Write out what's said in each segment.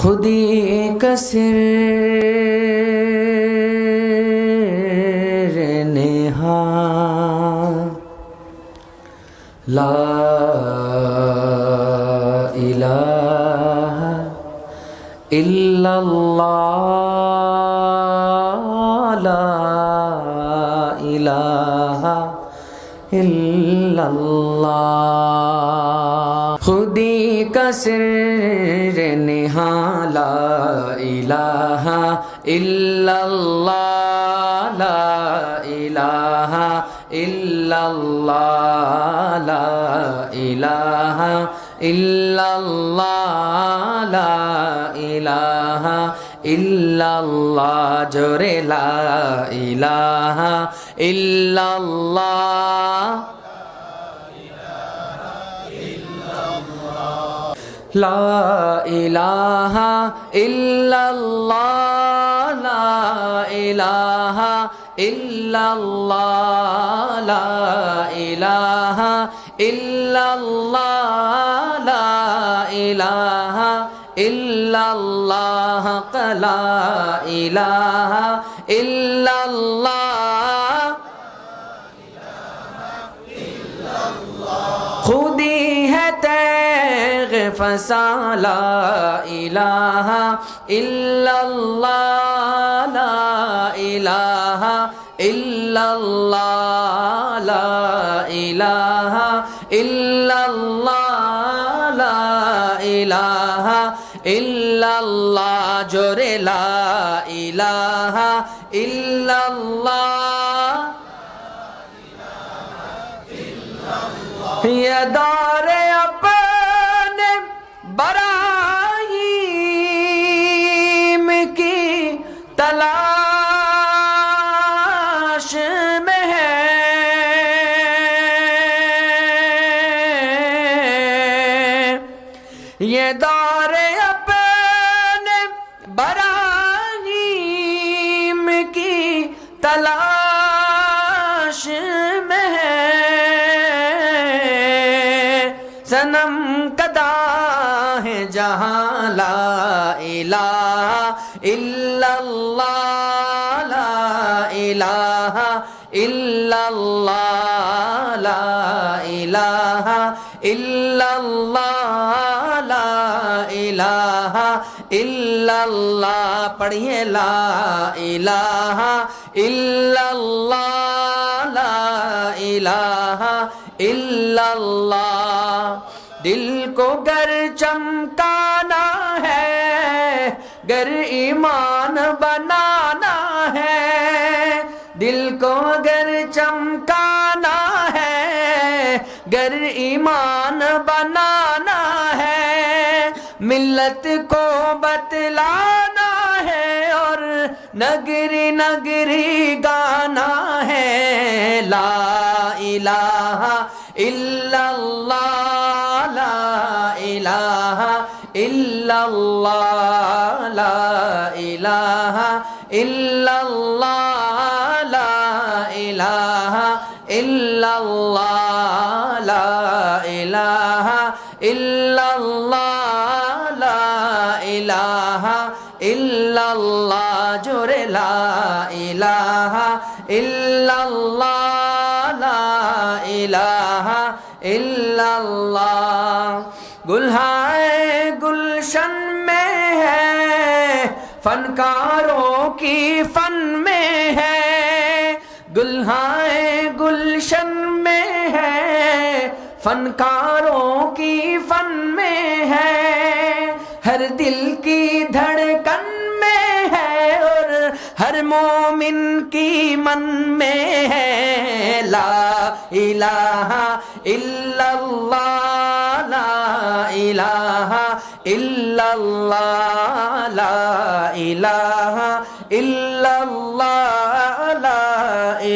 खुदी का सिर नेहा ला इलाहा इल्लल्लाह ला इलाहा इल्लल्लाह खुदी का सिर नेहा ला इलाहा इल्लल्लाह ला इलाहा इल्लल्लाह ला इलाहा इल्लल्लाह ला इलाहा इल्लल्लाह जोरे ला इलाहा इल्लल्लाह ला इलाहा इल्लल्लाह ला इलाहा इल्लल्लाह ला इलाहा इल्लल्लाह ला इलाहा इल्लल्लाह ला इलाहा इल्लल्लाह खुदी है तैग़ फसा ला इलाहा इल्लल्लाह ला इलाहा इल्लल्लाह ला इलाहा इल्लल्लाह ला इलाहा इल्लल्लाह जोरे ला इलाहा इल्लल्लाह ये दौरे अपने बराहीम की तलाश में है ये दौरे अपने बराहीम की तलाश में है सनम कदा है जहाँ ला इलाहा इल्लल्लाह ला इलाहा इल्लल्लाह ला इलाहा इल्लल्लाह ला इलाहा इल्लल्लाह पढ़िए ला इलाहा इल्लल्लाह ला इलाहा इल्लल्लाह दिल को गर चमकाना है गर ईमान बनाना है दिल को गर चमकाना है गर ईमान बनाना है मिल्लत को बतलाना है और नगरी नगरी गाना है ला इलाहा इल्लल्लाह ला इलाहा इल्लल्लाह ला इलाहा इल्लल्लाह ला इलाहा इल्लल्लाह ला इलाहा इल्लल्लाह ला इलाहा इल्लल्लाह जोरे ला इलाहा इल्लल्लाह ला इलाहा इल्लल्लाह गुल्हाए गुलशन में है फनकारों की फन में है गुल्हाए गुलशन में है फनकारों की फन में है हर दिल की धड़कन में है और हर मोमिन की मन में है ला इलाहा इल्लल्लाह ला इलाहा इल्लल्लाह ला इलाहा इल्लल्लाह ला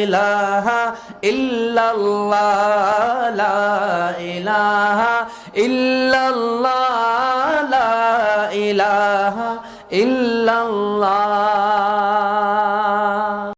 इलाहा इल्लल्लाह ला इलाहा इल्लल्लाह ला इलाहा इल्लल्लाह